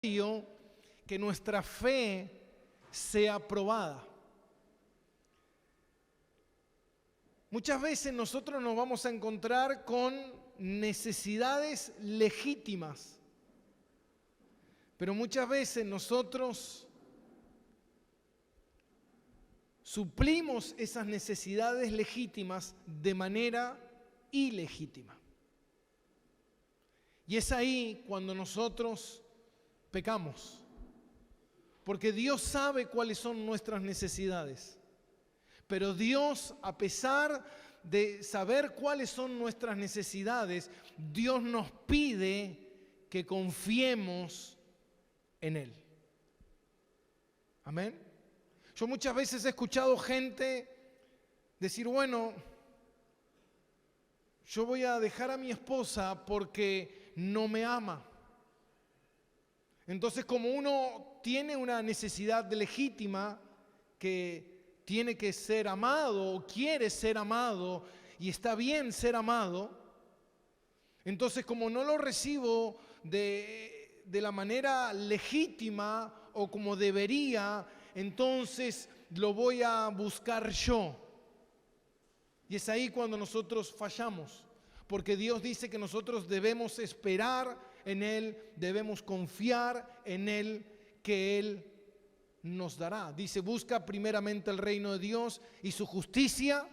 que nuestra fe sea probada. Muchas veces nosotros nos vamos a encontrar con necesidades legítimas, pero muchas veces nosotros suplimos esas necesidades legítimas de manera ilegítima. Y es ahí cuando nosotros pecamos, porque Dios sabe cuáles son nuestras necesidades. Pero Dios, a pesar de saber cuáles son nuestras necesidades, Dios nos pide que confiemos en Él. Amén. Yo muchas veces he escuchado gente decir, bueno, yo voy a dejar a mi esposa porque no me ama. Entonces, como uno tiene una necesidad legítima que tiene que ser amado o quiere ser amado y está bien ser amado, entonces como no lo recibo de la manera legítima o como debería, entonces lo voy a buscar yo. Y es ahí cuando nosotros fallamos, porque Dios dice que nosotros debemos esperar en Él, debemos confiar en Él, que Él nos dará. Dice, busca primeramente el reino de Dios y su justicia,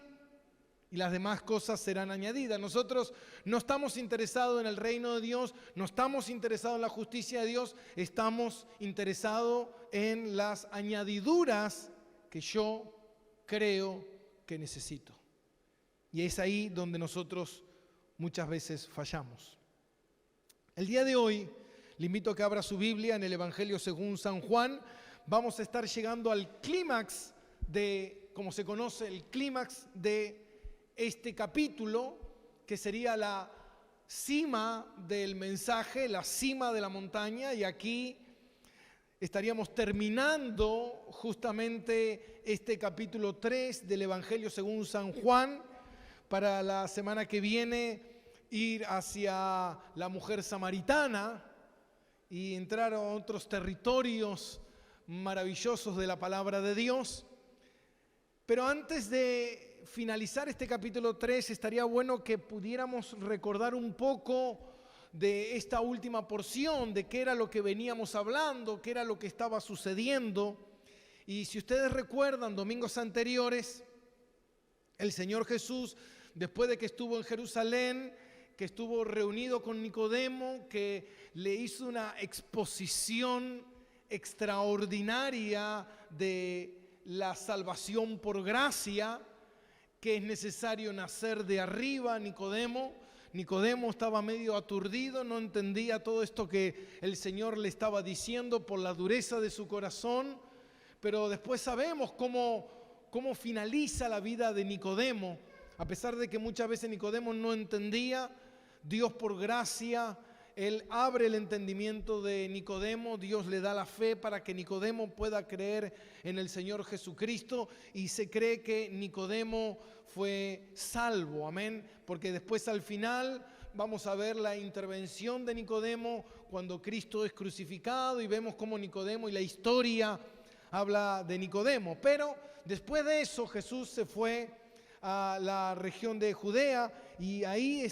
y las demás cosas serán añadidas. Nosotros no estamos interesados en el reino de Dios, no estamos interesados en la justicia de Dios, estamos interesados en las añadiduras que yo creo que necesito. Y es ahí donde nosotros muchas veces fallamos. El día de hoy le invito a que abra su Biblia en el Evangelio según San Juan. Vamos a estar llegando al clímax de, como se conoce, el clímax de este capítulo, que sería la cima del mensaje, la cima de la montaña, y aquí estaríamos terminando justamente este capítulo 3 del Evangelio según San Juan. Para la semana que viene ir hacia la mujer samaritana y entrar a otros territorios maravillosos de la palabra de Dios. Pero antes de finalizar este capítulo 3, estaría bueno que pudiéramos recordar un poco de esta última porción, de qué era lo que veníamos hablando, qué era lo que estaba sucediendo. Y si ustedes recuerdan, domingos anteriores, el Señor Jesús, después de que estuvo en Jerusalén, que estuvo reunido con Nicodemo, que le hizo una exposición extraordinaria de la salvación por gracia, que es necesario nacer de arriba. Nicodemo estaba medio aturdido, no entendía todo esto que el Señor le estaba diciendo por la dureza de su corazón, pero después sabemos cómo finaliza la vida de Nicodemo. A pesar de que muchas veces Nicodemo no entendía, Dios por gracia, Él abre el entendimiento de Nicodemo, Dios le da la fe para que Nicodemo pueda creer en el Señor Jesucristo, y se cree que Nicodemo fue salvo, amén, porque después al final vamos a ver la intervención de Nicodemo cuando Cristo es crucificado, y vemos cómo Nicodemo y la historia habla de Nicodemo. Pero después de eso Jesús se fue a la región de Judea, y ahí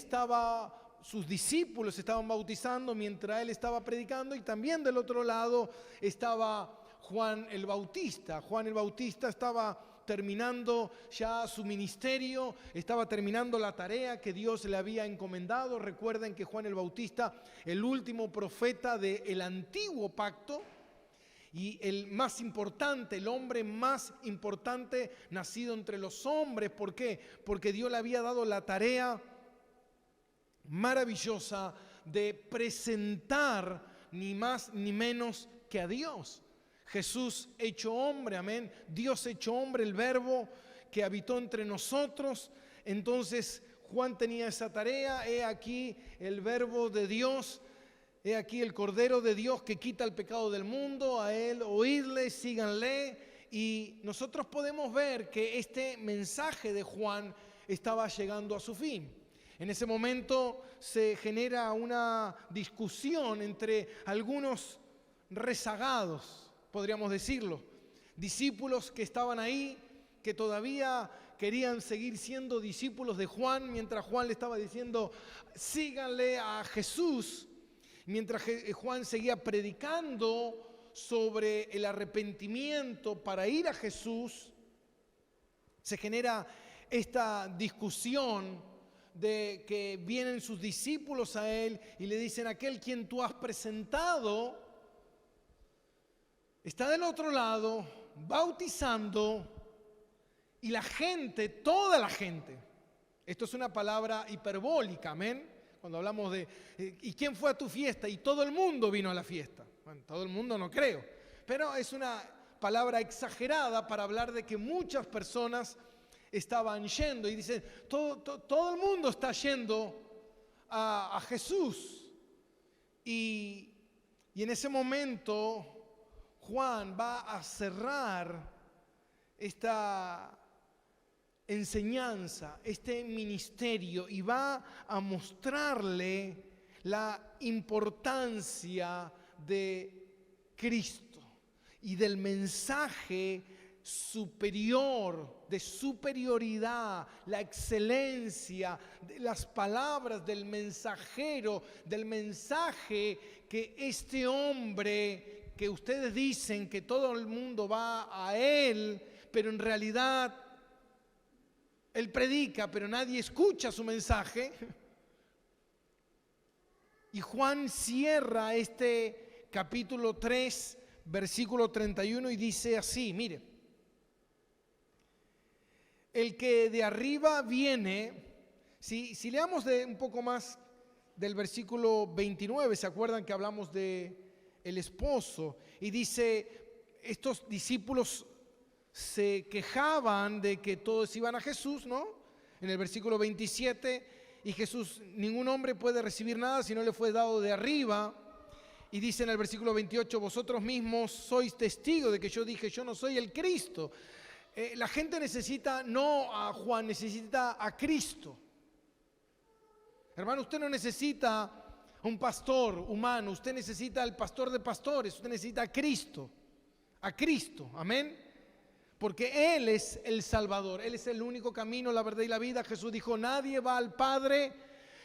sus discípulos estaban bautizando mientras él estaba predicando, y también del otro lado estaba Juan el Bautista. Juan el Bautista estaba terminando ya su ministerio, estaba terminando la tarea que Dios le había encomendado. Recuerden que Juan el Bautista, el último profeta del antiguo pacto, y el más importante, el hombre más importante nacido entre los hombres. ¿Por qué? Porque Dios le había dado la tarea maravillosa de presentar ni más ni menos que a Dios. Jesús hecho hombre, amén. Dios hecho hombre, el verbo que habitó entre nosotros. Entonces Juan tenía esa tarea. He aquí el verbo de Dios. He aquí el Cordero de Dios que quita el pecado del mundo. A Él oídle, síganle. Y nosotros podemos ver que este mensaje de Juan estaba llegando a su fin. En ese momento se genera una discusión entre algunos rezagados, podríamos decirlo. Discípulos que estaban ahí, que todavía querían seguir siendo discípulos de Juan, mientras Juan le estaba diciendo, síganle a Jesús. Mientras Juan seguía predicando sobre el arrepentimiento para ir a Jesús, se genera esta discusión de que vienen sus discípulos a él y le dicen, aquel quien tú has presentado está del otro lado bautizando y la gente, toda la gente, esto es una palabra hiperbólica, amén, cuando hablamos de ¿y quién fue a tu fiesta? Y todo el mundo vino a la fiesta. Bueno, todo el mundo no creo, pero es una palabra exagerada para hablar de que muchas personas estaban yendo y dicen, todo el mundo está yendo a Jesús. Y en ese momento Juan va a cerrar esta enseñanza, este ministerio, y va a mostrarle la importancia de Cristo y del mensaje superior, de superioridad, la excelencia de las palabras del mensajero, del mensaje que este hombre, que ustedes dicen que todo el mundo va a él, pero en realidad él predica, pero nadie escucha su mensaje. Y Juan cierra este capítulo 3, versículo 31 y dice así, mire, el que de arriba viene, si leamos un poco más del versículo 29, ¿se acuerdan que hablamos de el esposo? Y dice, estos discípulos se quejaban de que todos iban a Jesús, ¿no? En el versículo 27, y Jesús, ningún hombre puede recibir nada si no le fue dado de arriba. Y dice en el versículo 28, vosotros mismos sois testigos de que yo dije, yo no soy el Cristo. La gente necesita no a Juan, necesita a Cristo. Hermano, usted no necesita un pastor humano, usted necesita al pastor de pastores, usted necesita a Cristo, amén. Porque Él es el Salvador, Él es el único camino, la verdad y la vida. Jesús dijo, nadie va al Padre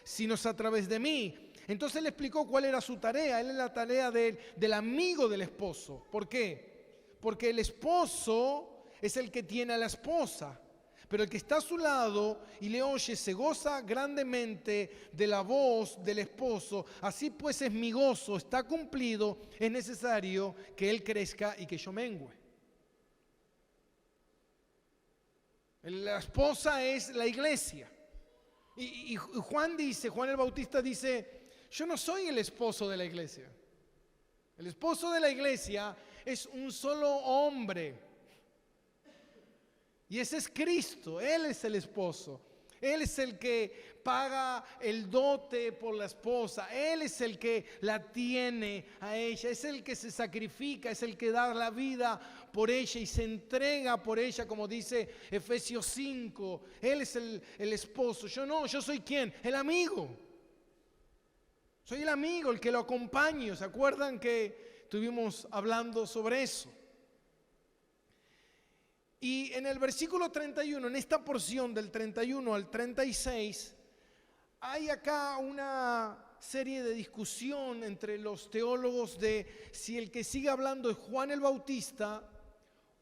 sino es a través de mí. Entonces Él explicó cuál era su tarea. Él es la tarea del amigo del esposo. ¿Por qué? Porque el esposo es el que tiene a la esposa, pero el que está a su lado y le oye se goza grandemente de la voz del esposo. Así pues es mi gozo, está cumplido, es necesario que Él crezca y que yo mengüe. La esposa es la iglesia. Y Juan el Bautista dice, yo no soy el esposo de la iglesia. El esposo de la iglesia es un solo hombre. Y ese es Cristo, Él es el esposo. Él es el que paga el dote por la esposa. Él es el que la tiene a ella. Es el que se sacrifica, es el que da la vida por ella y se entrega por ella, como dice Efesios 5. Él es el esposo. Yo no, yo soy ¿quién? El amigo. Soy el amigo, el que lo acompaño. ¿Se acuerdan que estuvimos hablando sobre eso? Y en el versículo 31, en esta porción del 31 al 36, hay acá una serie de discusión entre los teólogos de si el que sigue hablando es Juan el Bautista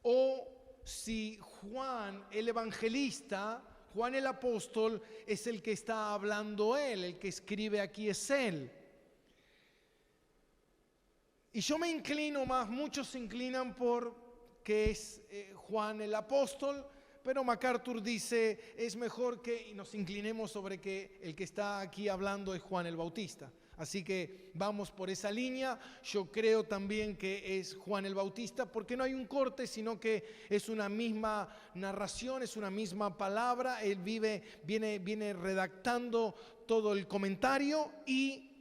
o si Juan el Evangelista, Juan el Apóstol, es el que está hablando él, el que escribe aquí es él. Y yo me inclino más, muchos se inclinan por que es Juan el Apóstol, pero MacArthur dice es mejor que nos inclinemos sobre que el que está aquí hablando es Juan el Bautista. Así que vamos por esa línea. Yo creo también que es Juan el Bautista porque no hay un corte, sino que es una misma narración, es una misma palabra. Él viene redactando todo el comentario. ¿Y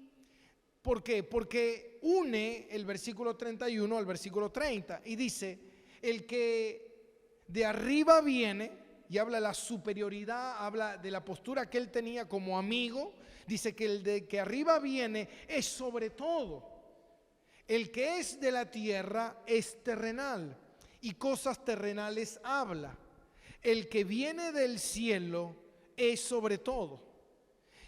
por qué? Porque une el versículo 31 al versículo 30 y dice, el que de arriba viene, y habla de la superioridad, habla de la postura que él tenía como amigo, dice que el de que arriba viene es sobre todo. El que es de la tierra es terrenal y cosas terrenales habla. El que viene del cielo es sobre todo.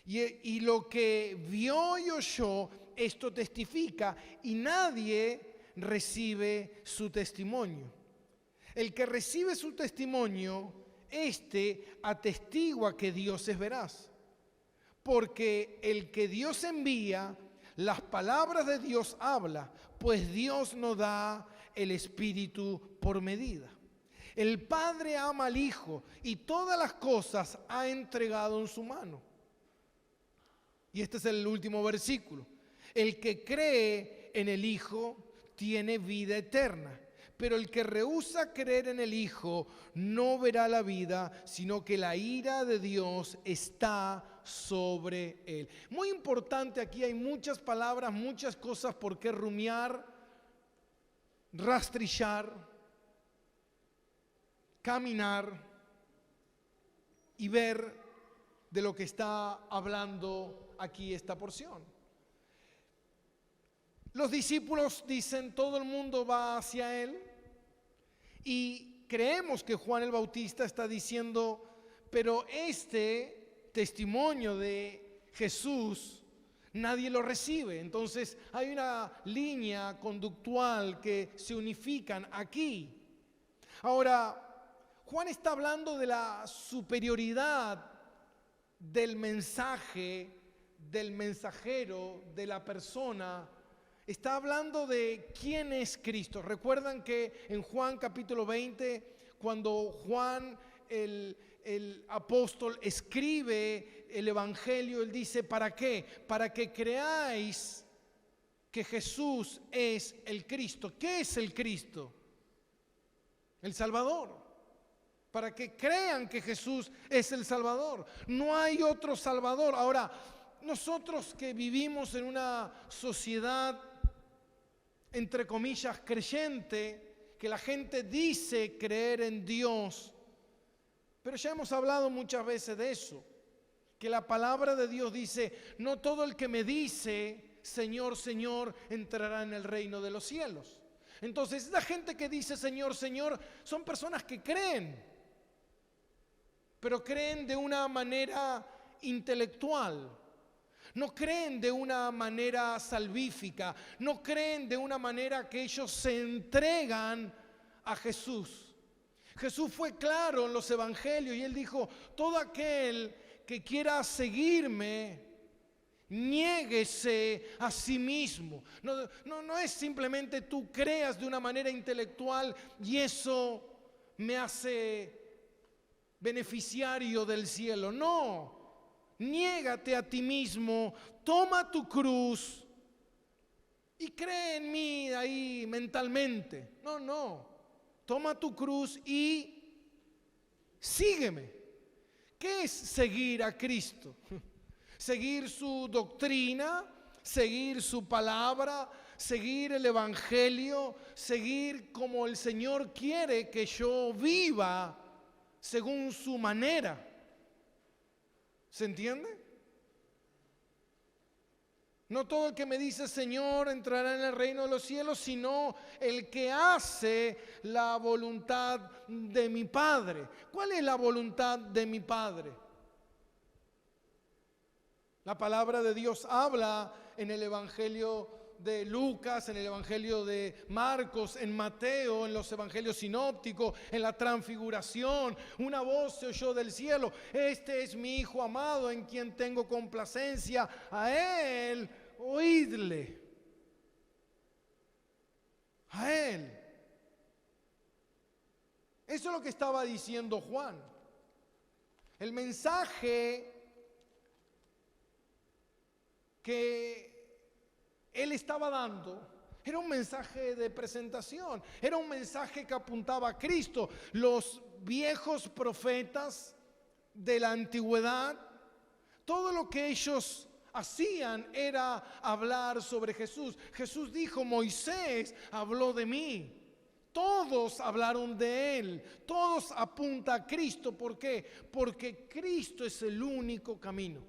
Y lo que vio y oyó, esto testifica, y nadie recibe su testimonio. El que recibe su testimonio, este atestigua que Dios es veraz. Porque el que Dios envía, las palabras de Dios habla, pues Dios no da el Espíritu por medida. El Padre ama al Hijo y todas las cosas ha entregado en su mano. Y este es el último versículo. El que cree en el Hijo tiene vida eterna, pero el que rehúsa creer en el Hijo no verá la vida, sino que la ira de Dios está sobre él. Muy importante, aquí hay muchas palabras, muchas cosas por qué rumiar, rastrillar, caminar y ver de lo que está hablando aquí esta porción. Los discípulos dicen, todo el mundo va hacia él, y creemos que Juan el Bautista está diciendo, pero este testimonio de Jesús nadie lo recibe. Entonces hay una línea conductual que se unifican aquí. Ahora, Juan está hablando de la superioridad del mensaje, del mensajero, de la persona. Está hablando de quién es Cristo. Recuerdan que en Juan capítulo 20, cuando Juan el apóstol escribe el evangelio, él dice, ¿para qué? Para que creáis que Jesús es el Cristo. ¿Qué es el Cristo? El Salvador. Para que crean que Jesús es el Salvador. No hay otro Salvador. Ahora, nosotros que vivimos en una sociedad, entre comillas, creyente, que la gente dice creer en Dios, pero ya hemos hablado muchas veces de eso, que la palabra de Dios dice, no todo el que me dice, Señor, Señor, entrará en el reino de los cielos. Entonces, la gente que dice Señor, Señor, son personas que creen, pero creen de una manera intelectual. No creen de una manera salvífica, no creen de una manera que ellos se entregan a Jesús. Jesús fue claro en los evangelios y él dijo, todo aquel que quiera seguirme, niéguese a sí mismo. No es simplemente tú creas de una manera intelectual y eso me hace beneficiario del cielo. No. Niégate a ti mismo, toma tu cruz y cree en mí ahí mentalmente. No. Toma tu cruz y sígueme. ¿Qué es seguir a Cristo? Seguir su doctrina, seguir su palabra, seguir el evangelio, seguir como el Señor quiere que yo viva según su manera. ¿Se entiende? No todo el que me dice Señor entrará en el reino de los cielos, sino el que hace la voluntad de mi Padre. ¿Cuál es la voluntad de mi Padre? La palabra de Dios habla en el Evangelio de Lucas, en el Evangelio de Marcos, en Mateo, en los Evangelios sinópticos, en la transfiguración. Una voz se oyó del cielo: este es mi Hijo amado en quien tengo complacencia, a Él oídle. A Él. Eso es lo que estaba diciendo Juan. El mensaje que él estaba dando era un mensaje de presentación, era un mensaje que apuntaba a Cristo. Los viejos profetas de la antigüedad, todo lo que ellos hacían era hablar sobre Jesús. Jesús dijo: Moisés habló de mí. Todos hablaron de él, todos apuntan a Cristo. ¿Por qué? Porque Cristo es el único camino,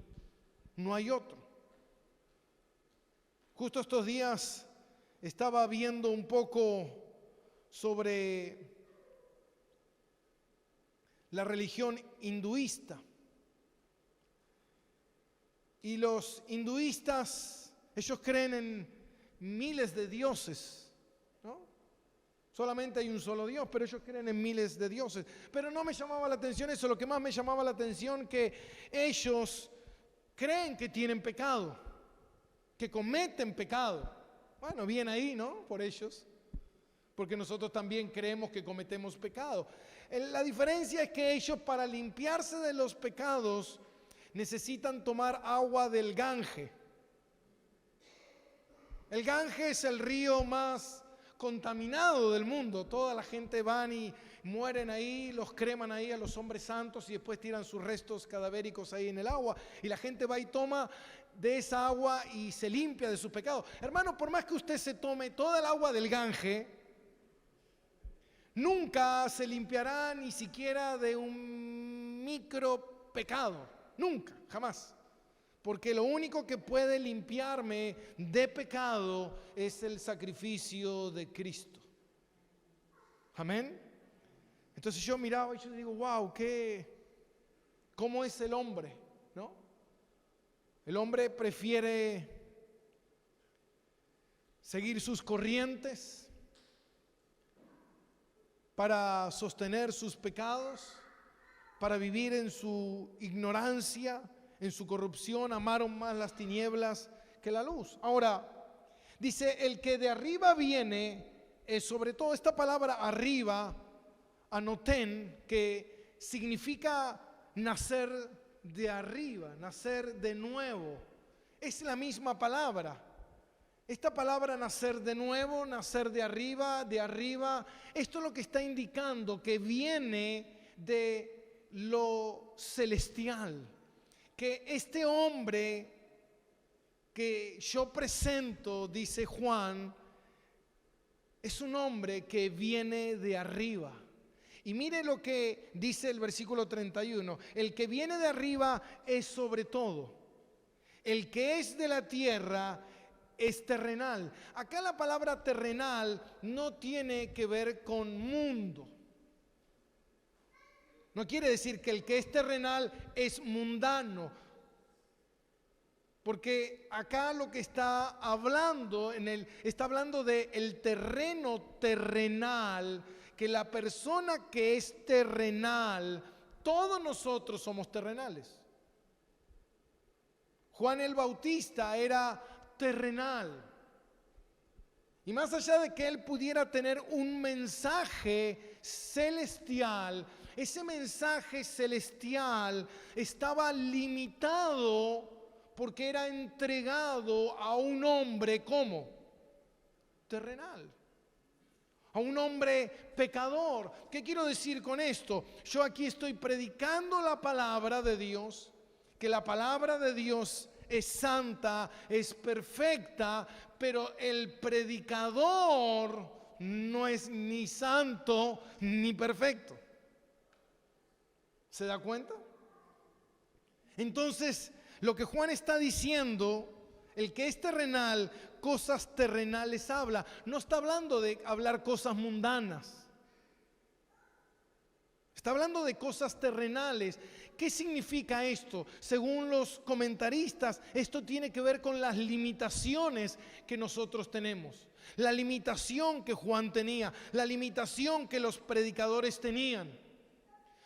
no hay otro. Justo estos días estaba viendo un poco sobre la religión hinduista. Y los hinduistas, ellos creen en miles de dioses, ¿no? Solamente hay un solo Dios, pero ellos creen en miles de dioses. Pero no me llamaba la atención eso, lo que más me llamaba la atención que ellos creen que tienen pecado, que cometen pecado. Bueno, bien ahí, ¿no? Por ellos. Porque nosotros también creemos que cometemos pecado. La diferencia es que ellos, para limpiarse de los pecados, necesitan tomar agua del Gange. El Gange es el río más contaminado del mundo. Toda la gente van y mueren ahí, los creman ahí a los hombres santos y después tiran sus restos cadavéricos ahí en el agua. Y la gente va y toma de esa agua y se limpia de sus pecados. Hermano, por más que usted se tome toda el agua del Gange, nunca se limpiará ni siquiera de un micro pecado. Nunca, jamás. Porque lo único que puede limpiarme de pecado es el sacrificio de Cristo. Amén. Entonces yo miraba y yo digo, wow, ¿cómo es el hombre? ¿No? El hombre prefiere seguir sus corrientes para sostener sus pecados, para vivir en su ignorancia, en su corrupción. Amaron más las tinieblas que la luz. Ahora, dice, el que de arriba viene, sobre todo esta palabra arriba, anoten, que significa nacer de arriba, nacer de nuevo. Es la misma palabra. Esta palabra nacer de nuevo, nacer de arriba, esto es lo que está indicando que viene de lo celestial. Que este hombre que yo presento, dice Juan, es un hombre que viene de arriba. Y mire lo que dice el versículo 31. El que viene de arriba es sobre todo. El que es de la tierra es terrenal. Acá la palabra terrenal no tiene que ver con mundo. No quiere decir que el que es terrenal es mundano. Porque acá lo que está hablando, está hablando del terreno terrenal, que la persona que es terrenal, todos nosotros somos terrenales. Juan el Bautista era terrenal. Y más allá de que él pudiera tener un mensaje celestial, ese mensaje celestial estaba limitado porque era entregado a un hombre como terrenal, a un hombre pecador. ¿Qué quiero decir con esto? Yo aquí estoy predicando la palabra de Dios, que la palabra de Dios es santa, es perfecta, pero el predicador no es ni santo ni perfecto. ¿Se da cuenta? Entonces, lo que Juan está diciendo, el que es terrenal, cosas terrenales habla. No está hablando de hablar cosas mundanas. Está hablando de cosas terrenales. ¿Qué significa esto? Según los comentaristas, esto tiene que ver con las limitaciones que nosotros tenemos. La limitación que Juan tenía, la limitación que los predicadores tenían.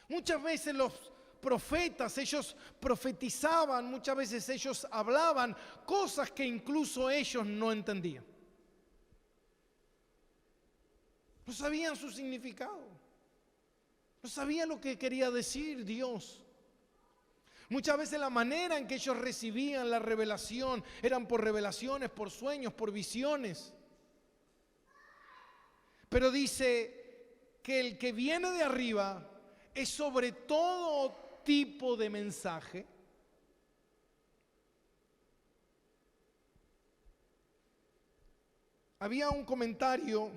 Muchas veces los profetas, ellos profetizaban, muchas veces ellos hablaban cosas que incluso ellos no entendían. No sabían su significado. No sabían lo que quería decir Dios. Muchas veces la manera en que ellos recibían la revelación eran por revelaciones, por sueños, por visiones. Pero dice que el que viene de arriba es sobre todo tipo de mensaje. Había un comentario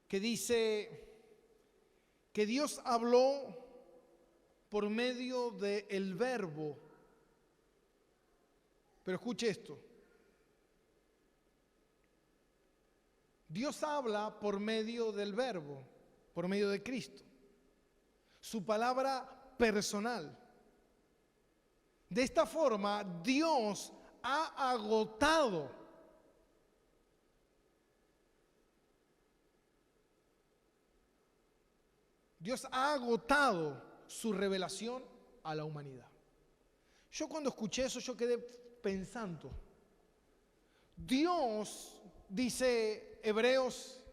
que dice que Dios habló por medio del verbo. Pero escuche esto. Dios habla por medio del verbo, por medio de Cristo. Su palabra personal. De esta forma, Dios ha agotado su revelación a la humanidad. Yo cuando escuché eso, yo quedé pensando. Dios, dice Hebreos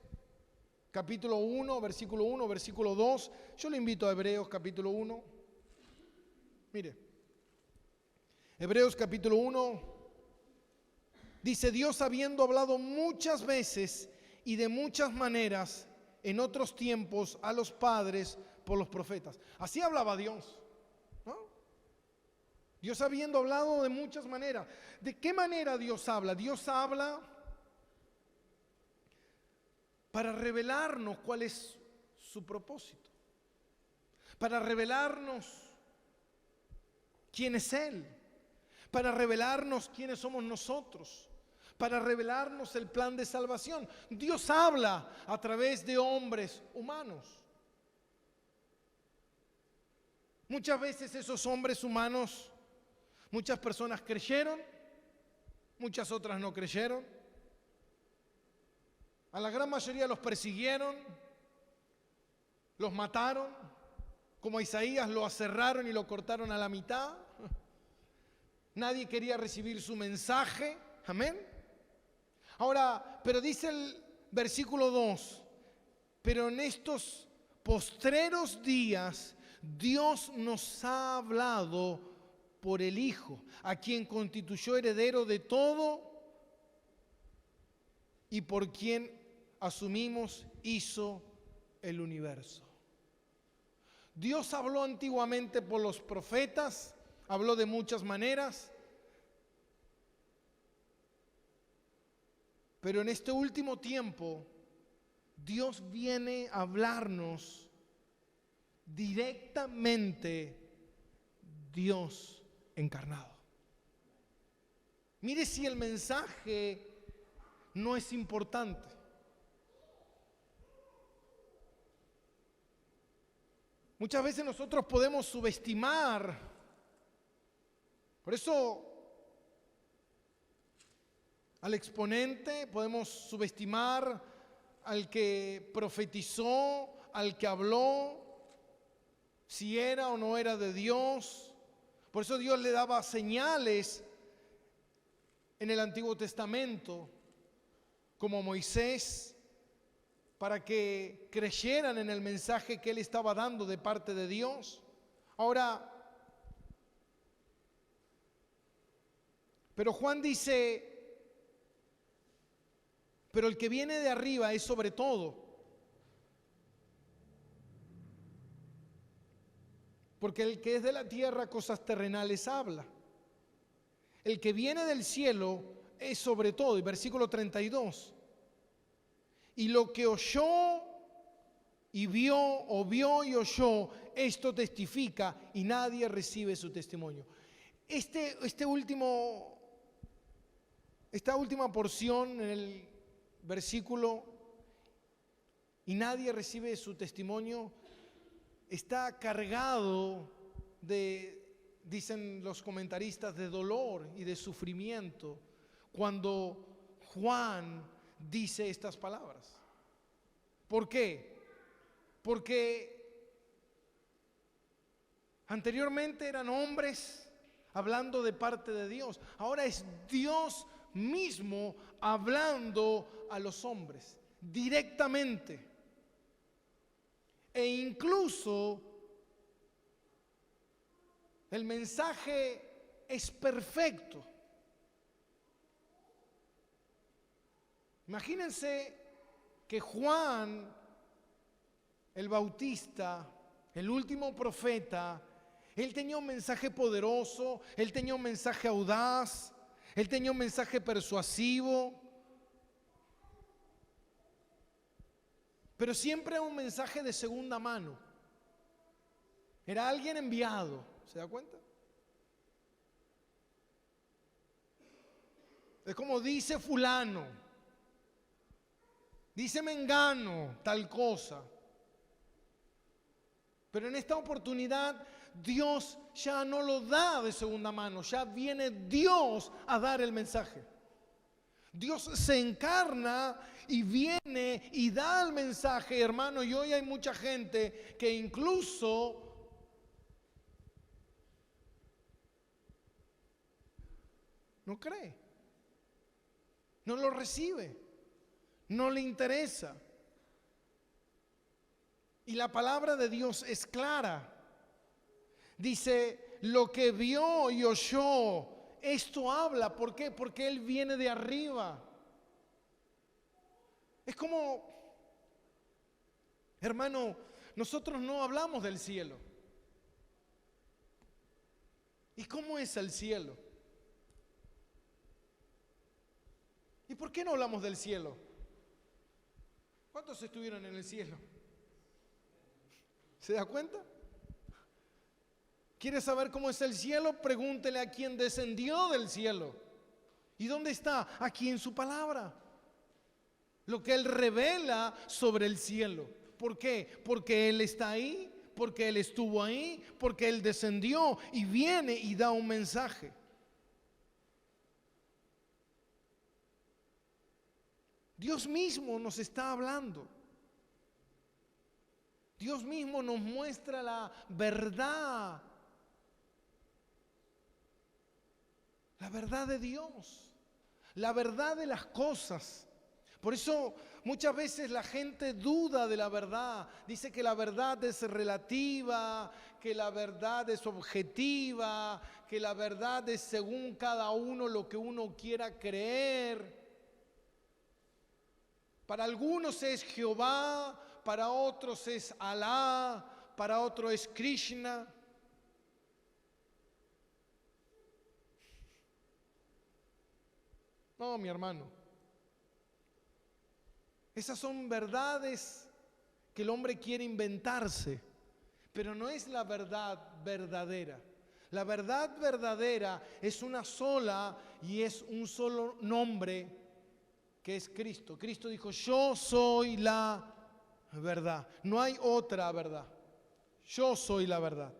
capítulo 1, versículo 2. Yo le invito a Hebreos capítulo 1. Mire, Hebreos capítulo 1 dice: Dios, habiendo hablado muchas veces y de muchas maneras en otros tiempos a los padres por los profetas. Así hablaba Dios, ¿no? Dios habiendo hablado de muchas maneras. ¿De qué manera Dios habla? Dios habla para revelarnos cuál es su propósito, para revelarnos quién es Él, para revelarnos quiénes somos nosotros, para revelarnos el plan de salvación. Dios habla a través de hombres humanos. Muchas veces esos hombres humanos, muchas personas creyeron, muchas otras no creyeron. A la gran mayoría los persiguieron, los mataron, como a Isaías lo aserraron y lo cortaron a la mitad. Nadie quería recibir su mensaje. Amén. Ahora, pero dice el versículo 2, pero en estos postreros días Dios nos ha hablado por el Hijo, a quien constituyó heredero de todo y por quien asumimos hizo el universo. Dios habló antiguamente por los profetas, habló de muchas maneras, pero en este último tiempo Dios viene a hablarnos directamente, Dios encarnado. Mire si el mensaje no es importante. Muchas veces nosotros podemos subestimar, por eso al exponente, podemos subestimar al que profetizó, al que habló, si era o no era de Dios. Por eso Dios le daba señales en el Antiguo Testamento, como Moisés, para que creyeran en el mensaje que él estaba dando de parte de Dios. Ahora, pero Juan dice, pero el que viene de arriba es sobre todo. Porque el que es de la tierra cosas terrenales habla. El que viene del cielo es sobre todo. Y versículo 32. Y lo que oyó y vio, o vio y oyó, esto testifica, y nadie recibe su testimonio. Esta última porción en el versículo, y nadie recibe su testimonio, está cargado de, dicen los comentaristas, de dolor y de sufrimiento cuando Juan dice estas palabras. ¿Por qué? Porque anteriormente eran hombres hablando de parte de Dios. Ahora es Dios mismo hablando a los hombres directamente. E incluso el mensaje es perfecto. Imagínense que Juan el Bautista, el último profeta, él tenía un mensaje poderoso, él tenía un mensaje audaz, él tenía un mensaje persuasivo, pero siempre un mensaje de segunda mano. Era alguien enviado. ¿Se da cuenta? Es como dice fulano, dice mengano, tal cosa. Pero en esta oportunidad Dios ya no lo da de segunda mano, ya viene Dios a dar el mensaje. Dios se encarna y viene y da el mensaje, hermano. Y hoy hay mucha gente que incluso no cree, no lo recibe, no le interesa. Y la palabra de Dios es clara. Dice, lo que vio y oyó, esto habla. ¿Por qué? Porque Él viene de arriba. Es como, hermano, nosotros no hablamos del cielo. ¿Y cómo es el cielo? ¿Y por qué no hablamos del cielo? ¿Cuántos estuvieron en el cielo? ¿Se da cuenta? ¿Quiere saber cómo es el cielo? Pregúntele a quien descendió del cielo. ¿Y dónde está? Aquí en su palabra. Lo que Él revela sobre el cielo. ¿Por qué? Porque Él está ahí, porque Él estuvo ahí, porque Él descendió y viene y da un mensaje. Dios mismo nos está hablando. Dios mismo nos muestra la verdad de Dios, la verdad de las cosas. Por eso muchas veces la gente duda de la verdad, dice que la verdad es relativa, que la verdad es objetiva, que la verdad es según cada uno lo que uno quiera creer. Para algunos es Jehová, para otros es Alá, para otros es Krishna. No, mi hermano. Esas son verdades que el hombre quiere inventarse, pero no es la verdad verdadera. La verdad verdadera es una sola y es un solo nombre que es Cristo. Cristo dijo, yo soy la verdad. No hay otra verdad. Yo soy la verdad.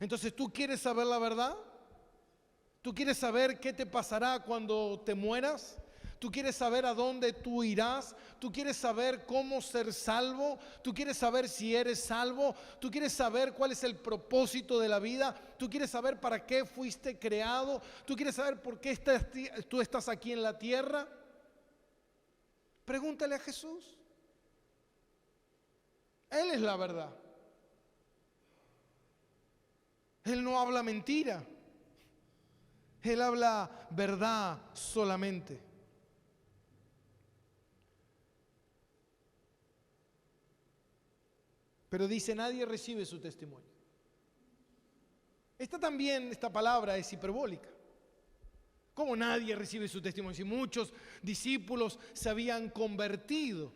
Entonces, ¿tú quieres saber la verdad? ¿Tú quieres saber qué te pasará cuando te mueras? ¿Tú quieres saber a dónde tú irás? ¿Tú quieres saber cómo ser salvo? ¿Tú quieres saber si eres salvo? ¿Tú quieres saber cuál es el propósito de la vida? ¿Tú quieres saber para qué fuiste creado? ¿Tú quieres saber por qué tú estás aquí en la tierra? Pregúntale a Jesús. Él es la verdad. Él no habla mentira. Él habla verdad solamente. Pero dice, nadie recibe su testimonio. Esta palabra es hiperbólica. ¿Cómo nadie recibe su testimonio? Si muchos discípulos se habían convertido.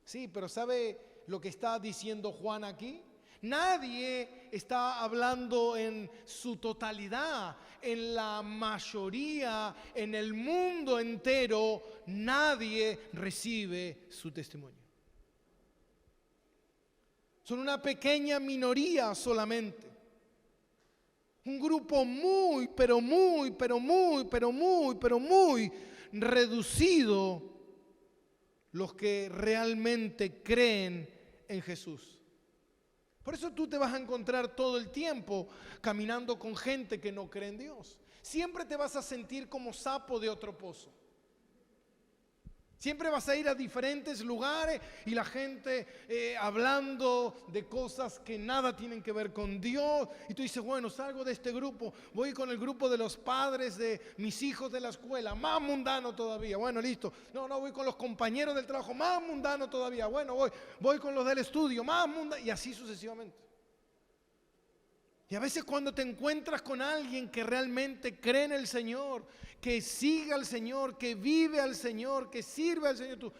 Sí, pero ¿sabe lo que está diciendo Juan aquí? Nadie está hablando en su totalidad, en la mayoría, en el mundo entero, nadie recibe su testimonio. Son una pequeña minoría solamente. Un grupo muy reducido los que realmente creen en Jesús. Por eso tú te vas a encontrar todo el tiempo caminando con gente que no cree en Dios. Siempre te vas a sentir como sapo de otro pozo. Siempre vas a ir a diferentes lugares y la gente hablando de cosas que nada tienen que ver con Dios. Y tú dices, bueno, salgo de este grupo, voy con el grupo de los padres de mis hijos de la escuela, más mundano todavía. Bueno, listo. No, voy con los compañeros del trabajo, más mundano todavía. Bueno, voy con los del estudio, más mundano. Y así sucesivamente. Y a veces cuando te encuentras con alguien que realmente cree en el Señor, que sigue al Señor, que vive al Señor, que sirve al Señor,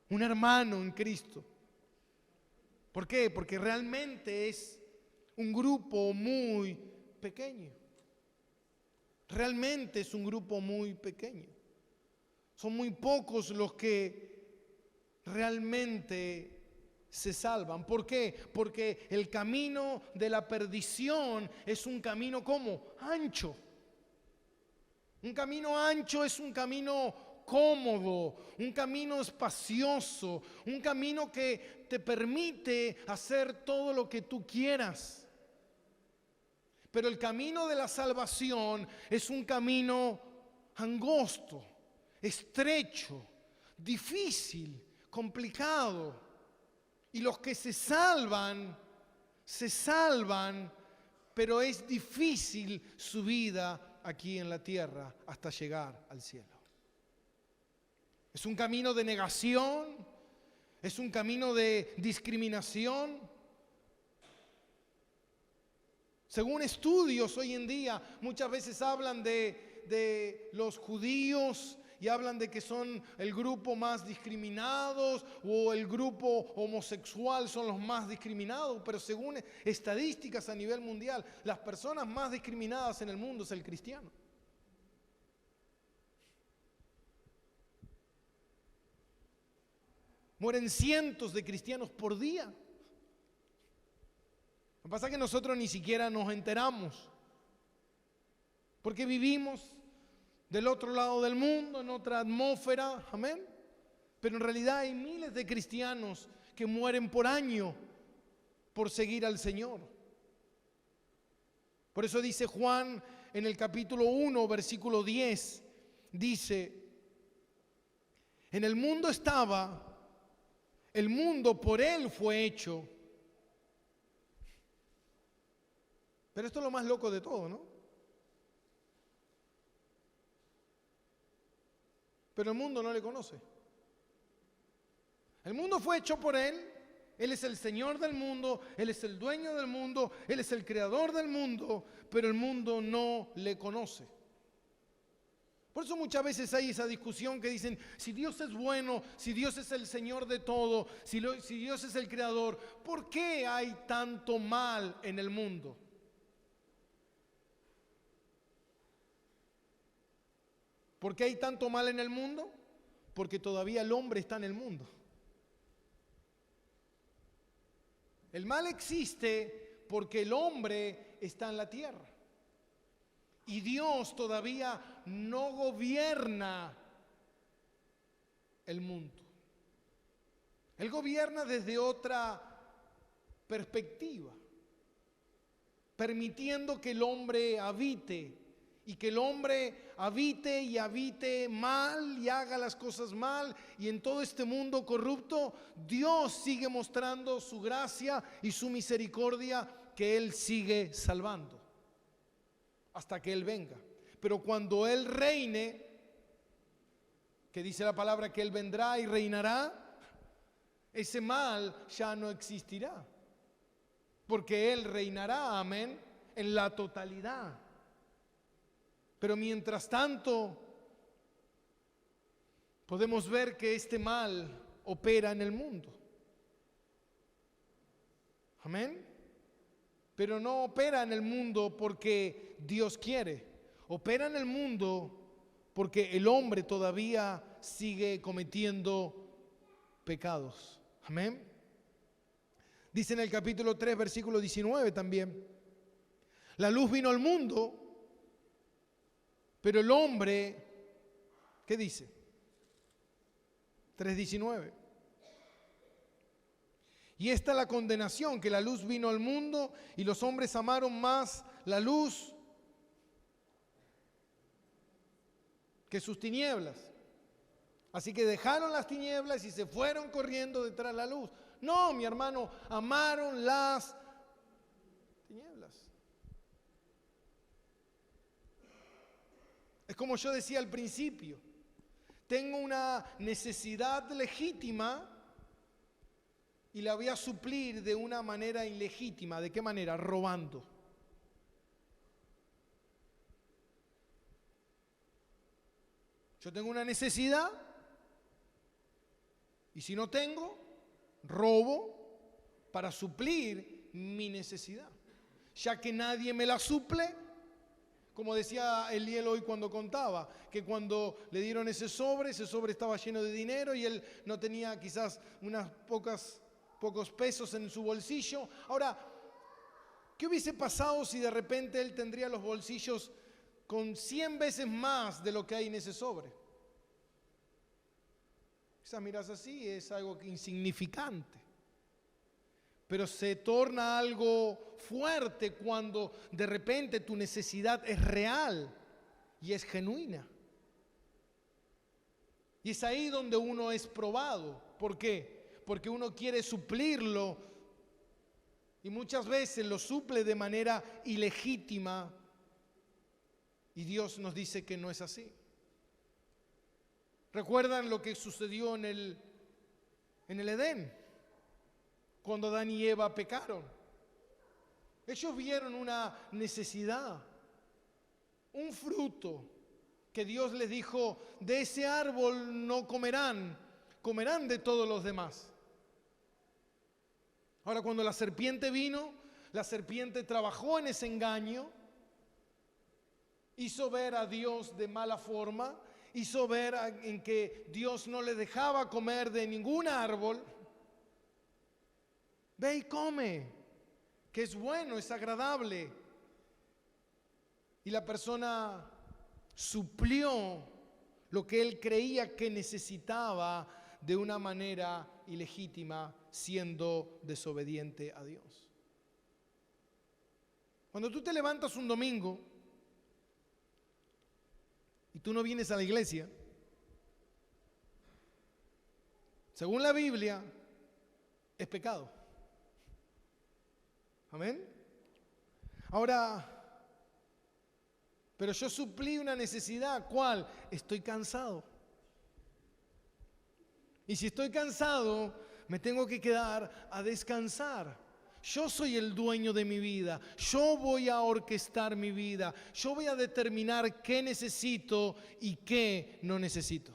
un hermano en Cristo. ¿Por qué? Porque realmente es un grupo muy pequeño. Realmente es un grupo muy pequeño. Son muy pocos los que realmente se salvan. ¿Por qué? Porque el camino de la perdición es un camino como ancho. Un camino ancho es un camino cómodo, un camino espacioso, un camino que te permite hacer todo lo que tú quieras. Pero el camino de la salvación es un camino angosto, estrecho, difícil, complicado. Y los que se salvan, pero es difícil su vida aquí en la tierra hasta llegar al cielo. Es un camino de negación, es un camino de discriminación. Según estudios hoy en día, muchas veces hablan de los judíos y hablan de que son el grupo más discriminados o el grupo homosexual son los más discriminados, pero según estadísticas a nivel mundial, las personas más discriminadas en el mundo es el cristiano. Mueren cientos de cristianos por día. Lo que pasa es que nosotros ni siquiera nos enteramos, porque vivimos del otro lado del mundo, en otra atmósfera, amén. Pero en realidad hay miles de cristianos que mueren por año por seguir al Señor. Por eso dice Juan en el capítulo 1, versículo 10, dice: en el mundo estaba, el mundo por él fue hecho. Pero esto es lo más loco de todo, ¿no? Pero el mundo no le conoce. El mundo fue hecho por Él. Él es el Señor del mundo. Él es el dueño del mundo. Él es el creador del mundo. Pero el mundo no le conoce. Por eso muchas veces hay esa discusión que dicen, si Dios es bueno, si Dios es el Señor de todo, si Dios es el creador, ¿por qué hay tanto mal en el mundo? ¿Por qué hay tanto mal en el mundo? Porque todavía el hombre está en el mundo. El mal existe porque el hombre está en la tierra. Y Dios todavía no gobierna el mundo. Él gobierna desde otra perspectiva, permitiendo que el hombre habite. Y que el hombre habite mal y haga las cosas mal. Y en todo este mundo corrupto, Dios sigue mostrando su gracia y su misericordia, que Él sigue salvando hasta que Él venga. Pero cuando Él reine, que dice la palabra que Él vendrá y reinará, ese mal ya no existirá. Porque Él reinará, amén, en la totalidad. Pero mientras tanto, podemos ver que este mal opera en el mundo. Amén. Pero no opera en el mundo porque Dios quiere. Opera en el mundo porque el hombre todavía sigue cometiendo pecados. Amén. Dice en el capítulo 3, versículo 19 también: la luz vino al mundo, pero el hombre, ¿qué dice? 3:19. Y esta es la condenación, que la luz vino al mundo y los hombres amaron más la luz que sus tinieblas. Así que dejaron las tinieblas y se fueron corriendo detrás de la luz. No, mi hermano, amaron las tinieblas. Es como yo decía al principio, tengo una necesidad legítima y la voy a suplir de una manera ilegítima. ¿De qué manera? Robando. Yo tengo una necesidad y si no tengo, robo para suplir mi necesidad. Ya que nadie me la suple, como decía Eliel hoy cuando contaba, que cuando le dieron ese sobre estaba lleno de dinero y él no tenía quizás pocos pesos en su bolsillo. Ahora, ¿qué hubiese pasado si de repente él tendría los bolsillos con 100 veces más de lo que hay en ese sobre? Quizás miras así, es algo insignificante. Pero se torna algo fuerte cuando de repente tu necesidad es real y es genuina. Y es ahí donde uno es probado. ¿Por qué? Porque uno quiere suplirlo y muchas veces lo suple de manera ilegítima y Dios nos dice que no es así. ¿Recuerdan lo que sucedió en el Edén? Cuando Adán y Eva pecaron. Ellos vieron una necesidad, un fruto que Dios les dijo, de ese árbol no comerán, comerán de todos los demás. Ahora, cuando la serpiente vino, la serpiente trabajó en ese engaño, hizo ver a Dios de mala forma, hizo ver en que Dios no le dejaba comer de ningún árbol. Ve y come, que es bueno, es agradable. Y la persona suplió lo que él creía que necesitaba de una manera ilegítima, siendo desobediente a Dios. Cuando tú te levantas un domingo y tú no vienes a la iglesia, según la Biblia, es pecado. Amén. Ahora, pero yo suplí una necesidad. ¿Cuál? Estoy cansado. Y si estoy cansado, me tengo que quedar a descansar. Yo soy el dueño de mi vida. Yo voy a orquestar mi vida. Yo voy a determinar qué necesito y qué no necesito.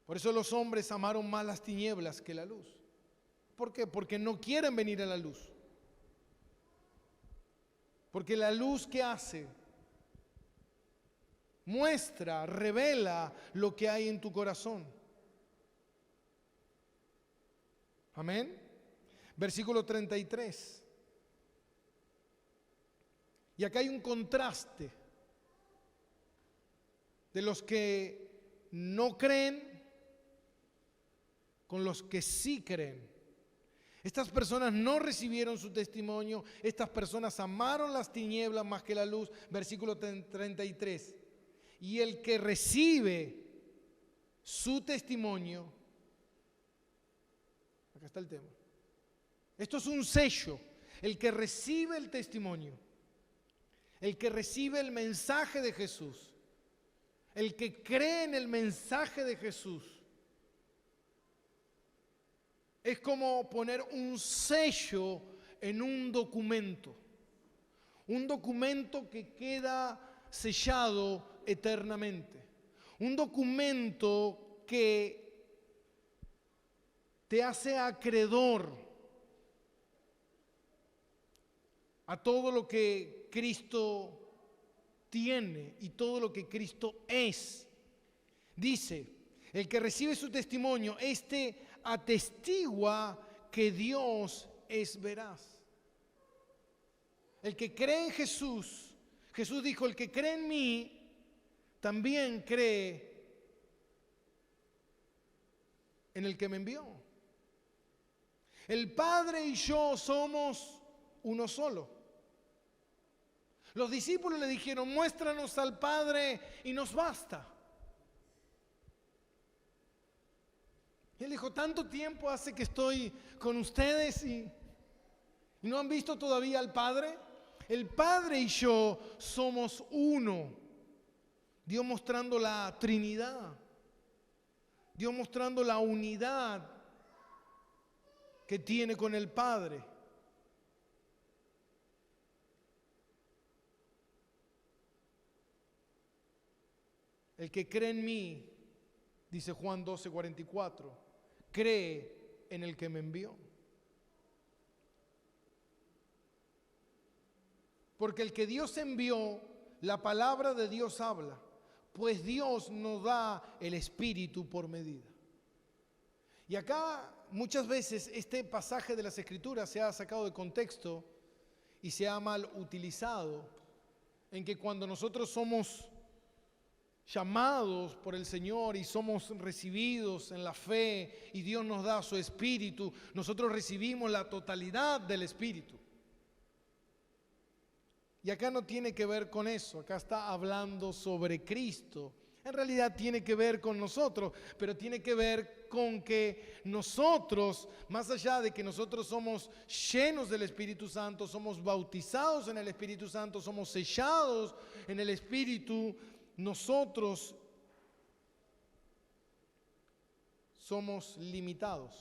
Por eso los hombres amaron más las tinieblas que la luz. ¿Por qué? Porque no quieren venir a la luz. Porque la luz, ¿qué hace? Muestra, revela lo que hay en tu corazón. Amén. Versículo 33. Y acá hay un contraste de los que no creen con los que sí creen. Estas personas no recibieron su testimonio, estas personas amaron las tinieblas más que la luz. Versículo 33. Y el que recibe su testimonio, acá está el tema. Esto es un sello. El que recibe el testimonio, el que recibe el mensaje de Jesús, el que cree en el mensaje de Jesús, es como poner un sello en un documento que queda sellado eternamente, un documento que te hace acreedor a todo lo que Cristo tiene y todo lo que Cristo es. Dice, el que recibe su testimonio, atestigua que Dios es veraz. El que cree en Jesús, Jesús dijo, el que cree en mí, también cree en el que me envió. El Padre y yo somos uno solo. Los discípulos le dijeron, muéstranos al Padre y nos basta. Y él dijo, tanto tiempo hace que estoy con ustedes y no han visto todavía al Padre. El Padre y yo somos uno. Dios mostrando la Trinidad. Dios mostrando la unidad que tiene con el Padre. El que cree en mí, dice Juan 12:44, cree en el que me envió. Porque el que Dios envió, la palabra de Dios habla, pues Dios nos da el Espíritu por medida. Y acá muchas veces este pasaje de las Escrituras se ha sacado de contexto y se ha mal utilizado, en que cuando nosotros somos llamados por el Señor y somos recibidos en la fe y Dios nos da su Espíritu, nosotros recibimos la totalidad del Espíritu. Y acá no tiene que ver con eso, acá está hablando sobre Cristo. En realidad tiene que ver con nosotros, pero tiene que ver con que nosotros, más allá de que nosotros somos llenos del Espíritu Santo, somos bautizados en el Espíritu Santo, somos sellados en el Espíritu, nosotros somos limitados.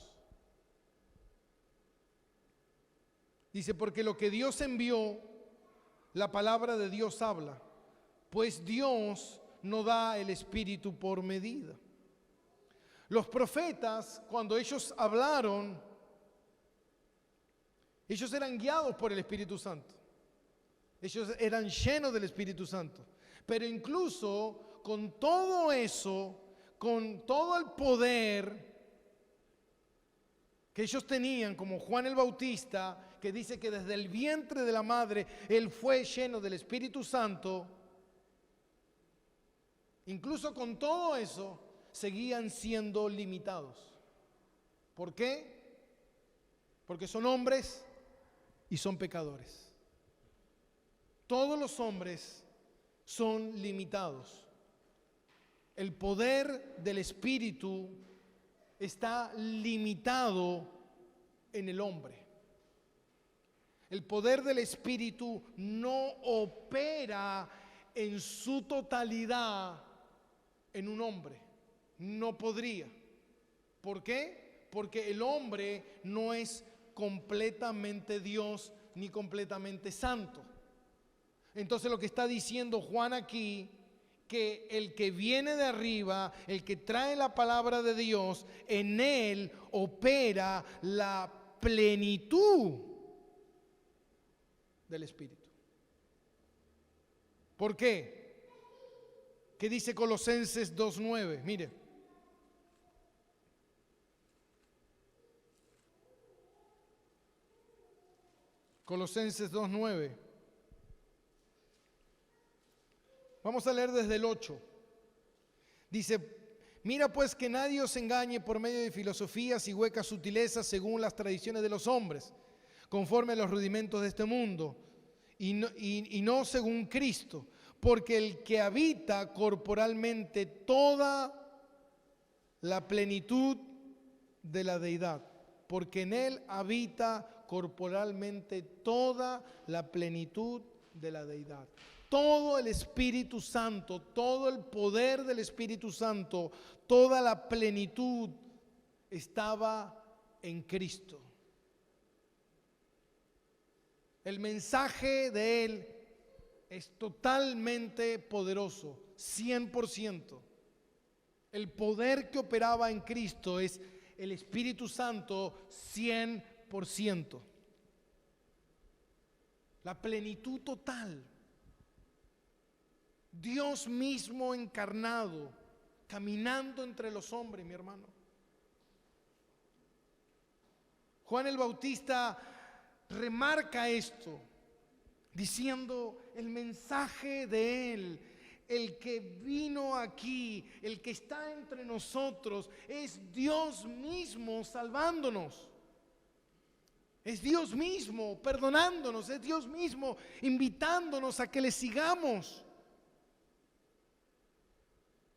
Dice, porque lo que Dios envió, la palabra de Dios habla, pues Dios no da el Espíritu por medida. Los profetas, cuando ellos hablaron, ellos eran guiados por el Espíritu Santo. Ellos eran llenos del Espíritu Santo. Pero incluso con todo eso, con todo el poder que ellos tenían, como Juan el Bautista, que dice que desde el vientre de la madre él fue lleno del Espíritu Santo, incluso con todo eso seguían siendo limitados. ¿Por qué? Porque son hombres y son pecadores. Todos los hombres son limitados. El poder del Espíritu está limitado en el hombre. El poder del Espíritu no opera en su totalidad en un hombre. No podría. ¿Por qué? Porque el hombre no es completamente Dios ni completamente santo. Entonces lo que está diciendo Juan aquí, que el que viene de arriba, el que trae la palabra de Dios, en él opera la plenitud del Espíritu. ¿Por qué? ¿Qué dice Colosenses 2:9? Mire. Colosenses 2:9. Vamos a leer desde el 8. Dice, mira pues que nadie os engañe por medio de filosofías y huecas sutilezas según las tradiciones de los hombres, conforme a los rudimentos de este mundo, y no según Cristo, porque el que habita corporalmente toda la plenitud de la deidad, porque en él habita corporalmente toda la plenitud de la deidad. Todo el Espíritu Santo, todo el poder del Espíritu Santo, toda la plenitud estaba en Cristo. El mensaje de Él es totalmente poderoso, 100%. El poder que operaba en Cristo es el Espíritu Santo, 100%. La plenitud total. Dios mismo encarnado, caminando entre los hombres, mi hermano. Juan el Bautista remarca esto, diciendo el mensaje de él, el que vino aquí, el que está entre nosotros, es Dios mismo salvándonos. Es Dios mismo perdonándonos, es Dios mismo invitándonos a que le sigamos.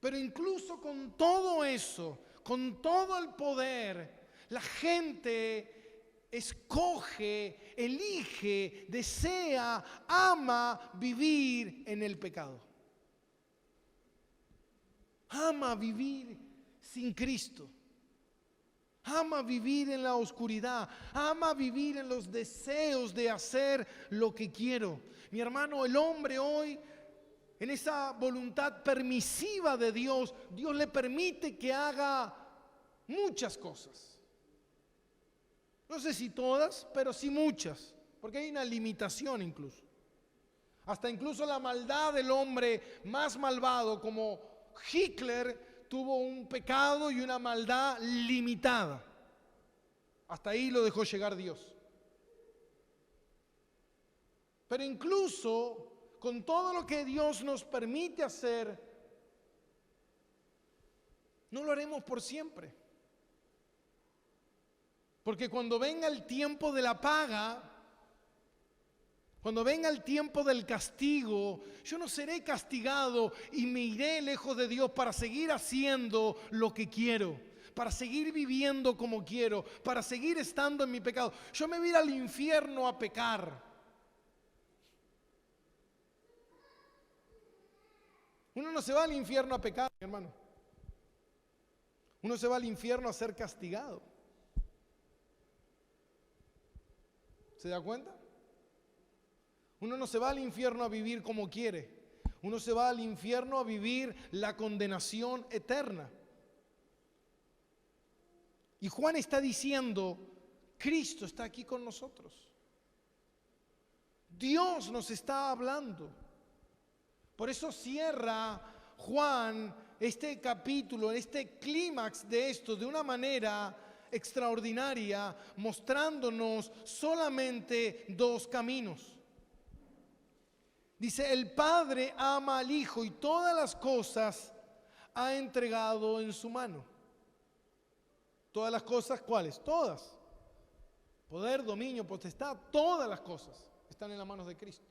Pero incluso con todo eso, con todo el poder, la gente escoge, elige, desea, ama vivir en el pecado. Ama vivir sin Cristo. Ama vivir en la oscuridad. Ama vivir en los deseos de hacer lo que quiero. Mi hermano, el hombre hoy, en esa voluntad permisiva de Dios, Dios le permite que haga muchas cosas. No sé si todas, pero sí muchas, porque hay una limitación incluso. Hasta incluso la maldad del hombre más malvado, como Hitler, tuvo un pecado y una maldad limitada. Hasta ahí lo dejó llegar Dios. Pero incluso con todo lo que Dios nos permite hacer, no lo haremos por siempre. Porque cuando venga el tiempo de la paga, cuando venga el tiempo del castigo, yo no seré castigado y me iré lejos de Dios para seguir haciendo lo que quiero, para seguir viviendo como quiero, para seguir estando en mi pecado. Yo me voy a ir al infierno a pecar. Uno no se va al infierno a pecar, mi hermano. Uno se va al infierno a ser castigado. ¿Se da cuenta? Uno no se va al infierno a vivir como quiere. Uno se va al infierno a vivir la condenación eterna. Y Juan está diciendo, Cristo está aquí con nosotros. Dios nos está hablando. Por eso cierra Juan este capítulo, este clímax de esto de una manera extraordinaria, mostrándonos solamente dos caminos. Dice, el Padre ama al Hijo y todas las cosas ha entregado en su mano. Todas las cosas, ¿cuáles? Todas. Poder, dominio, potestad, todas las cosas están en las manos de Cristo.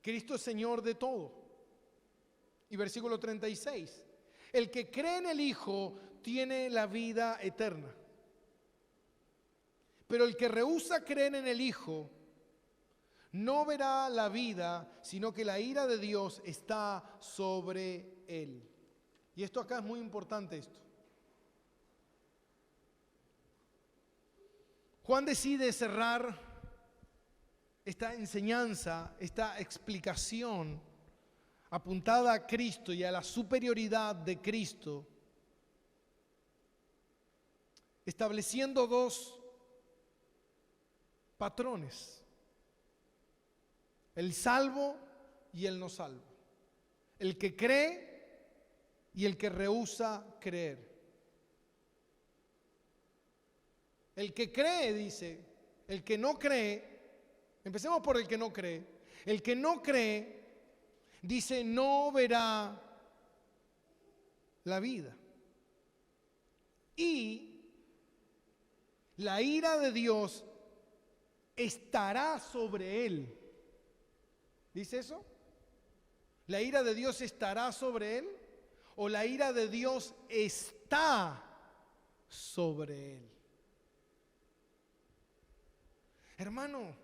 Cristo es Señor de todo. Y versículo 36. El que cree en el Hijo tiene la vida eterna. Pero el que rehúsa creer en el Hijo no verá la vida, sino que la ira de Dios está sobre él. Y esto acá es muy importante esto. Juan decide cerrar esta enseñanza, esta explicación apuntada a Cristo y a la superioridad de Cristo, estableciendo dos patrones: el salvo y el no salvo, el que cree y el que rehúsa creer. El que cree, dice, el que no cree, empecemos por el que no cree. El que no cree, dice, no verá la vida. Y la ira de Dios estará sobre él. ¿Dice eso? ¿La ira de Dios estará sobre él? ¿O la ira de Dios está sobre él? Hermano,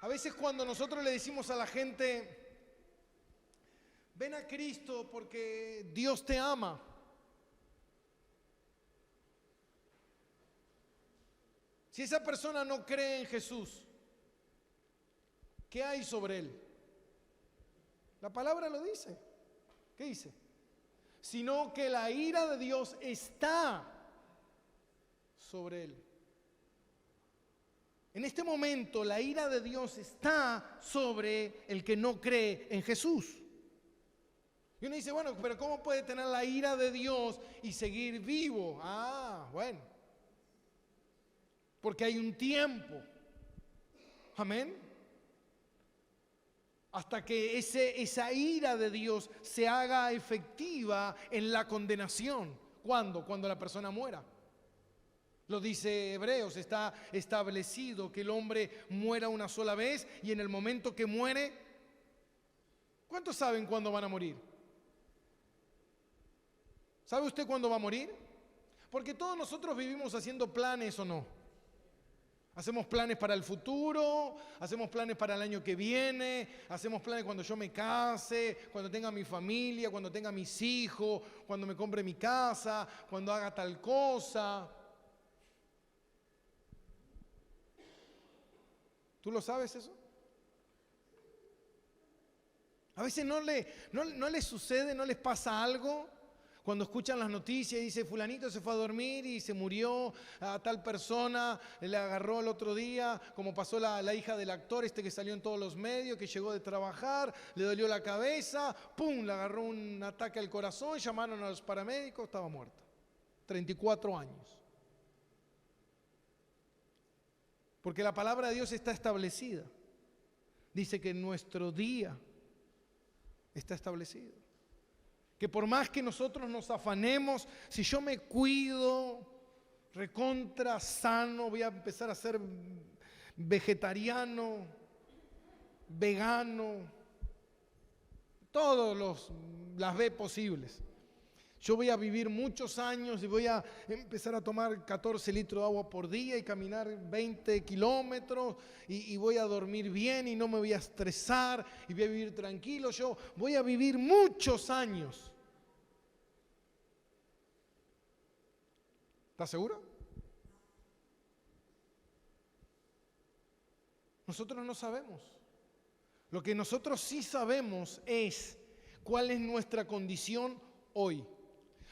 a veces cuando nosotros le decimos a la gente, ven a Cristo porque Dios te ama, si esa persona no cree en Jesús, ¿qué hay sobre él? La palabra lo dice. ¿Qué dice? Sino que la ira de Dios está sobre él. En este momento la ira de Dios está sobre el que no cree en Jesús. Y uno dice, bueno, pero ¿cómo puede tener la ira de Dios y seguir vivo? Ah, bueno. Porque hay un tiempo. Amén. Hasta que esa ira de Dios se haga efectiva en la condenación. ¿Cuándo? Cuando la persona muera. Lo dice Hebreos, está establecido que el hombre muera una sola vez y en el momento que muere, ¿cuántos saben cuándo van a morir? ¿Sabe usted cuándo va a morir? Porque todos nosotros vivimos haciendo planes, ¿o no? Hacemos planes para el futuro, hacemos planes para el año que viene, hacemos planes cuando yo me case, cuando tenga mi familia, cuando tenga mis hijos, cuando me compre mi casa, cuando haga tal cosa. ¿Tú lo sabes eso? A veces no les sucede, no les pasa algo Cuando escuchan las noticias y dice fulanito se fue a dormir y se murió, a tal persona le agarró el otro día, como pasó la hija del actor que salió en todos los medios, que llegó de trabajar, le dolió la cabeza, ¡pum!, le agarró un ataque al corazón, llamaron a los paramédicos, estaba muerta. 34 años. Porque la palabra de Dios está establecida. Dice que nuestro día está establecido. Que por más que nosotros nos afanemos, si yo me cuido, recontra sano, voy a empezar a ser vegetariano, vegano, todas las B posibles. Yo voy a vivir muchos años y voy a empezar a tomar 14 litros de agua por día y caminar 20 kilómetros y voy a dormir bien y no me voy a estresar y voy a vivir tranquilo. Yo voy a vivir muchos años. ¿Estás seguro? Nosotros no sabemos. Lo que nosotros sí sabemos es cuál es nuestra condición hoy.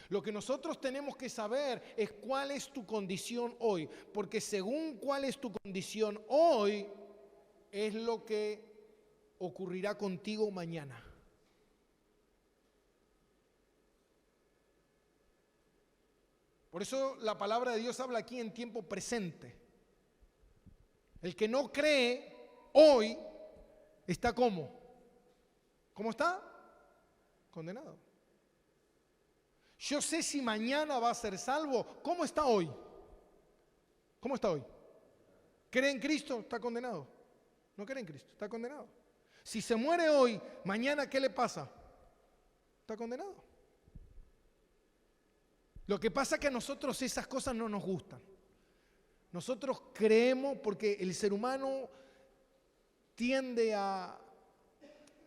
Lo que nosotros tenemos que saber es cuál es tu condición hoy, porque según cuál es tu condición hoy, es lo que ocurrirá contigo mañana. Por eso la palabra de Dios habla aquí en tiempo presente. El que no cree hoy está ¿cómo? ¿Cómo está? Condenado. Yo sé si mañana va a ser salvo. ¿Cómo está hoy? ¿Cómo está hoy? ¿Cree en Cristo? Está condenado. No cree en Cristo, está condenado. Si se muere hoy, mañana ¿qué le pasa? Está condenado. Lo que pasa es que a nosotros esas cosas no nos gustan. Nosotros creemos porque el ser humano tiende a,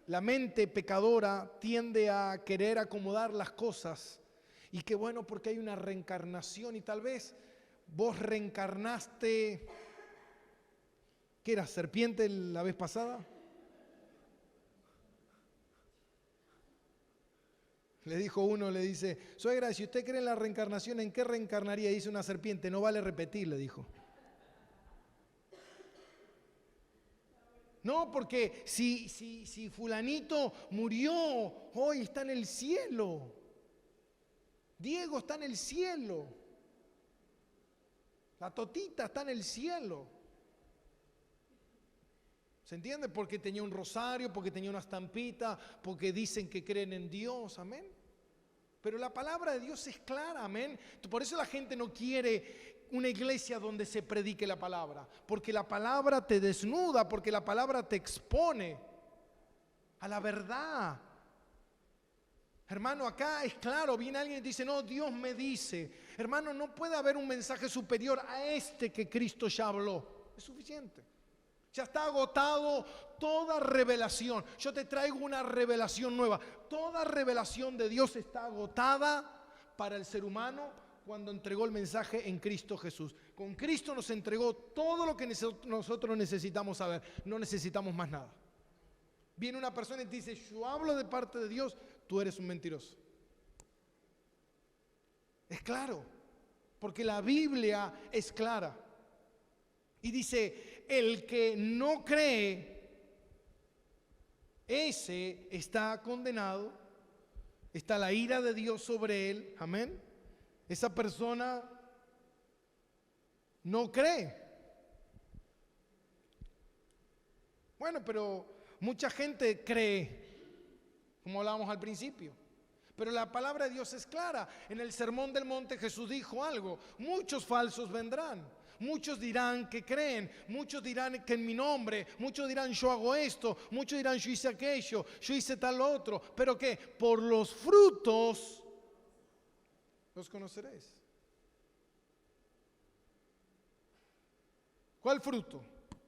la mente pecadora tiende a querer acomodar las cosas. Y qué bueno porque hay una reencarnación y tal vez vos reencarnaste, ¿qué era? ¿Serpiente la vez pasada? Le dijo uno, le dice, suegra, si usted cree en la reencarnación, ¿en qué reencarnaría? Dice una serpiente, no vale repetir, le dijo. No, porque si fulanito murió, hoy está en el cielo. Diego está en el cielo. La Totita está en el cielo. ¿Se entiende? Porque tenía un rosario, porque tenía una estampita, porque dicen que creen en Dios, amén. Pero la palabra de Dios es clara, amén. Por eso la gente no quiere una iglesia donde se predique la palabra, porque la palabra te desnuda, porque la palabra te expone a la verdad. Hermano, acá es claro, viene alguien y dice, no, Dios me dice. Hermano, no puede haber un mensaje superior a este que Cristo ya habló. Es suficiente. Ya está agotado toda revelación. Yo te traigo una revelación nueva. Toda revelación de Dios está agotada para el ser humano cuando entregó el mensaje en Cristo Jesús. Con Cristo nos entregó todo lo que nosotros necesitamos saber. No necesitamos más nada. Viene una persona y te dice, yo hablo de parte de Dios, tú eres un mentiroso. Es claro, porque la Biblia es clara. Y dice, el que no cree, ese está condenado, está la ira de Dios sobre él, amén. Esa persona no cree. Bueno, pero mucha gente cree, como hablábamos al principio. Pero la palabra de Dios es clara. En el Sermón del Monte Jesús dijo algo. Muchos falsos vendrán. Muchos dirán que creen. Muchos dirán que en mi nombre. Muchos dirán yo hago esto. Muchos dirán yo hice aquello. Yo hice tal otro. ¿Pero qué? Por los frutos los conoceréis. ¿Cuál fruto?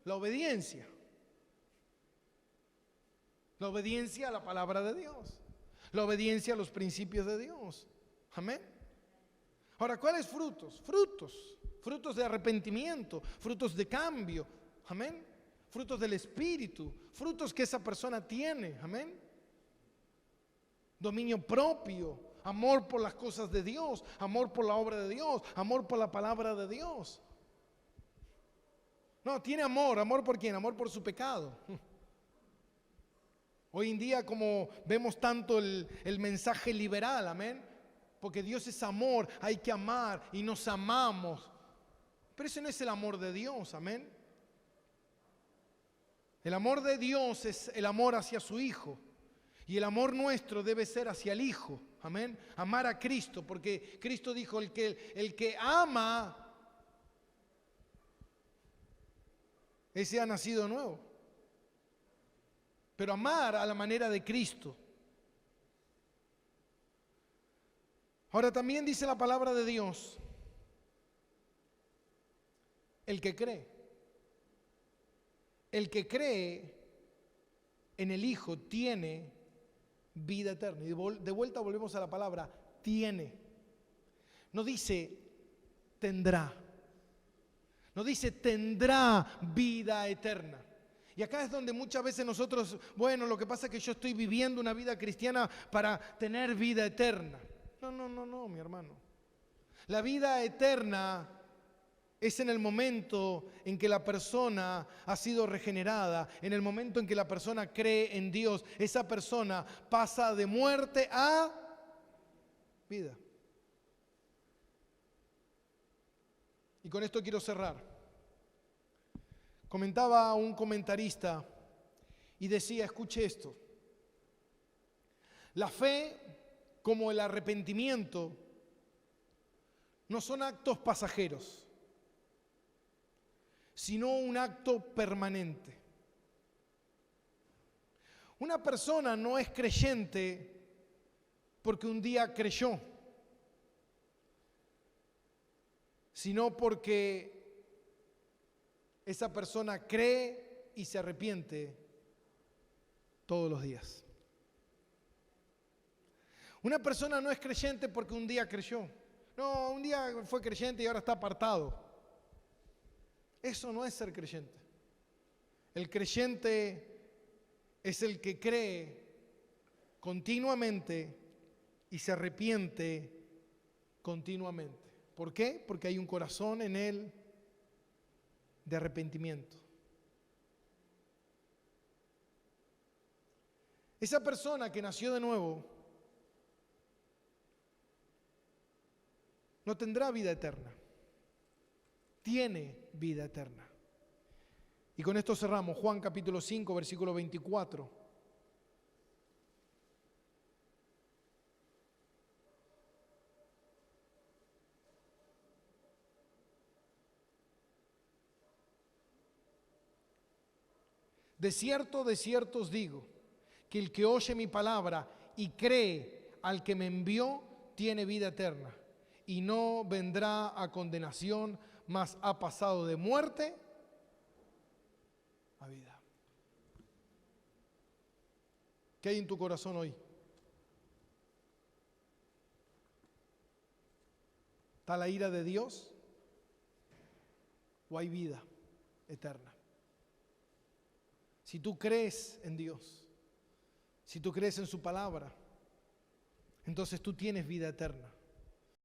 La obediencia. La obediencia a la palabra de Dios. La obediencia a los principios de Dios. Amén. Ahora, ¿cuáles frutos? Frutos de arrepentimiento, frutos de cambio. Amén. Frutos del Espíritu, frutos que esa persona tiene. Amén. Dominio propio, amor por las cosas de Dios, amor por la obra de Dios, amor por la palabra de Dios. No, tiene amor. ¿Amor por quién? Amor por su pecado. Hoy en día, como vemos tanto el mensaje liberal, amén, porque Dios es amor, hay que amar y nos amamos. Pero ese no es el amor de Dios, amén. El amor de Dios es el amor hacia su Hijo. Y el amor nuestro debe ser hacia el Hijo, amén. Amar a Cristo, porque Cristo dijo, el que ama, ese ha nacido nuevo. Pero amar a la manera de Cristo. Ahora también dice la palabra de Dios, el que cree en el Hijo tiene vida eterna. Y de vuelta volvemos a la palabra tiene. No dice tendrá. No dice tendrá vida eterna. Y acá es donde muchas veces nosotros, bueno, lo que pasa es que yo estoy viviendo una vida cristiana para tener vida eterna. No, mi hermano. La vida eterna es en el momento en que la persona ha sido regenerada, en el momento en que la persona cree en Dios. Esa persona pasa de muerte a vida. Y con esto quiero cerrar. Comentaba un comentarista y decía, escuche esto, la fe como el arrepentimiento no son actos pasajeros, sino un acto permanente. Una persona no es creyente porque un día creyó, sino porque esa persona cree y se arrepiente todos los días. Una persona no es creyente porque un día creyó. No, un día fue creyente y ahora está apartado. Eso no es ser creyente. El creyente es el que cree continuamente y se arrepiente continuamente. ¿Por qué? Porque hay un corazón en él de arrepentimiento. Esa persona que nació de nuevo no tendrá vida eterna, tiene vida eterna. Y con esto cerramos Juan capítulo 5, versículo 24. De cierto os digo, que el que oye mi palabra y cree al que me envió, tiene vida eterna, y no vendrá a condenación, mas ha pasado de muerte a vida. ¿Qué hay en tu corazón hoy? ¿Está la ira de Dios o hay vida eterna? Si tú crees en Dios, si tú crees en su palabra, entonces tú tienes vida eterna.